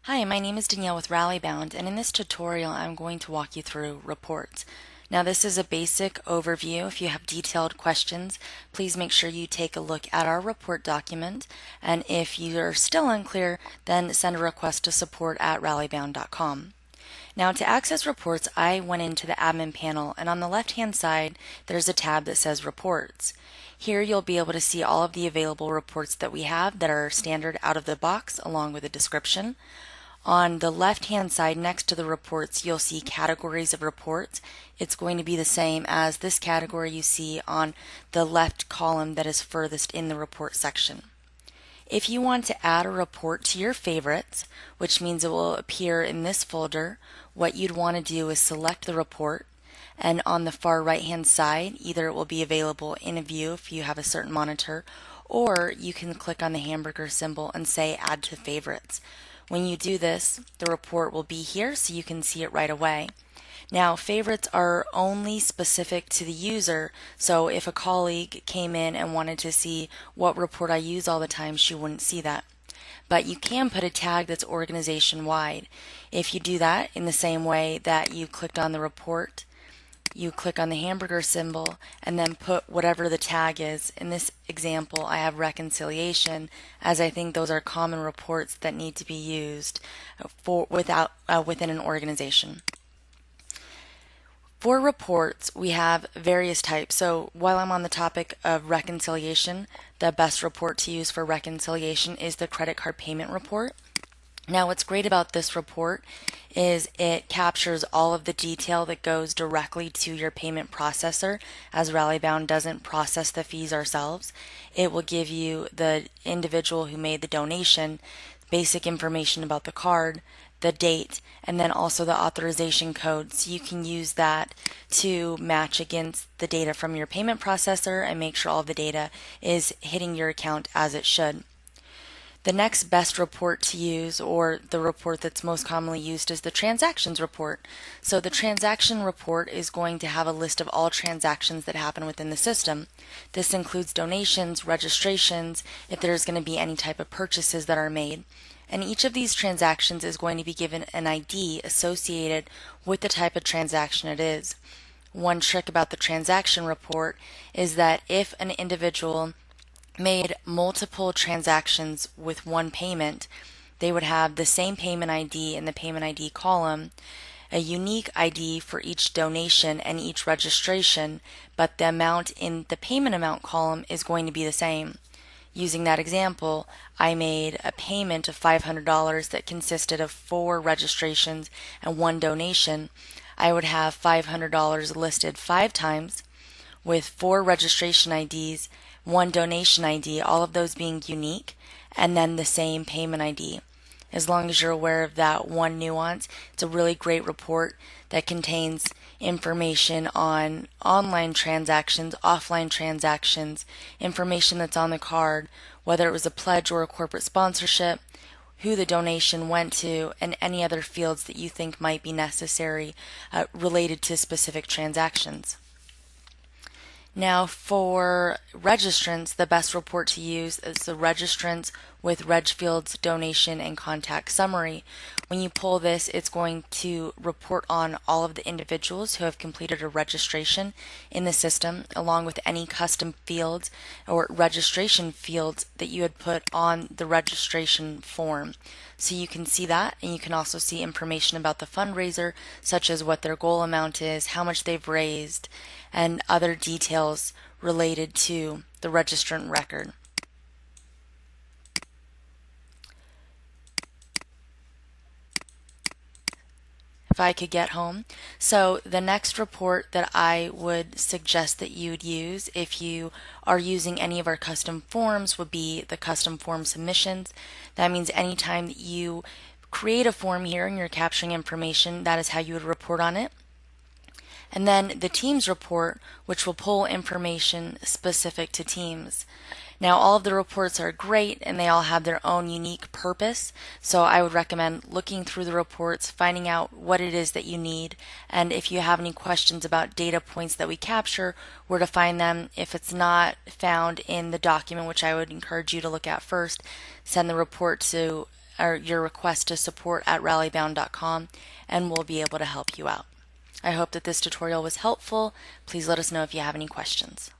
Hi, my name is Danielle with Rallybound, and in this tutorial I'm going to walk you through reports. Now this is a basic overview. If you have detailed questions, please make sure you take a look at our report document, and if you're still unclear, then send a request to support@rallybound.com. Now to access reports, I went into the admin panel, and on the left-hand side there's a tab that says Reports. Here you'll be able to see all of the available reports that we have that are standard out of the box along with a description. On the left-hand side next to the reports, you'll see categories of reports. It's going to be the same as this category you see on the left column that is furthest in the report section. If you want to add a report to your favorites, which means it will appear in this folder, what you'd want to do is select the report, and on the far right-hand side, either it will be available in a view if you have a certain monitor, or you can click on the hamburger symbol and say Add to Favorites. When you do this, the report will be here so you can see it right away. Now, favorites are only specific to the user, so if a colleague came in and wanted to see what report I use all the time, she wouldn't see that. But you can put a tag that's organization-wide. If you do that in the same way that you clicked on the report, you click on the hamburger symbol and then put whatever the tag is. In this example, I have reconciliation, as I think those are common reports that need to be used within an organization. For reports, we have various types. So while I'm on the topic of reconciliation, the best report to use for reconciliation is the credit card payment report. Now, what's great about this report is it captures all of the detail that goes directly to your payment processor, as Rallybound doesn't process the fees ourselves. It will give you the individual who made the donation basic information about the card, the date, and then also the authorization code, so you can use that to match against the data from your payment processor and make sure all of the data is hitting your account as it should. The next best report to use, or the report that's most commonly used, is the transactions report. So the transaction report is going to have a list of all transactions that happen within the system. This includes donations, registrations, if there's going to be any type of purchases that are made. And each of these transactions is going to be given an ID associated with the type of transaction it is. One trick about the transaction report is that if an individual made multiple transactions with one payment, they would have the same payment ID in the payment ID column, a unique ID for each donation and each registration, but the amount in the payment amount column is going to be the same. Using that example, I made a payment of $500 that consisted of 4 registrations and 1 donation. I would have $500 listed 5 times with 4 registration IDs, 1 donation ID, all of those being unique, and then the same payment ID. As long as you're aware of that one nuance, it's a really great report that contains information on online transactions, offline transactions, information that's on the card, whether it was a pledge or a corporate sponsorship, who the donation went to, and any other fields that you think might be necessary related to specific transactions. Now for registrants, the best report to use is the registrants with reg fields, donation, and contact summary. When you pull this, it's going to report on all of the individuals who have completed a registration in the system, along with any custom fields or registration fields that you had put on the registration form. So you can see that, and you can also see information about the fundraiser, such as what their goal amount is, how much they've raised, and other details related to the registrant record. If I could get home. So the next report that I would suggest that you'd use if you are using any of our custom forms would be the custom form submissions. That means anytime that you create a form here and you're capturing information, that is how you would report on it. And then the Teams report, which will pull information specific to Teams. Now, all of the reports are great and they all have their own unique purpose, so I would recommend looking through the reports, finding out what it is that you need, and if you have any questions about data points that we capture, where to find them. If it's not found in the document, which I would encourage you to look at first, send the report to or your request to support@rallybound.com, and we'll be able to help you out. I hope that this tutorial was helpful. Please let us know if you have any questions.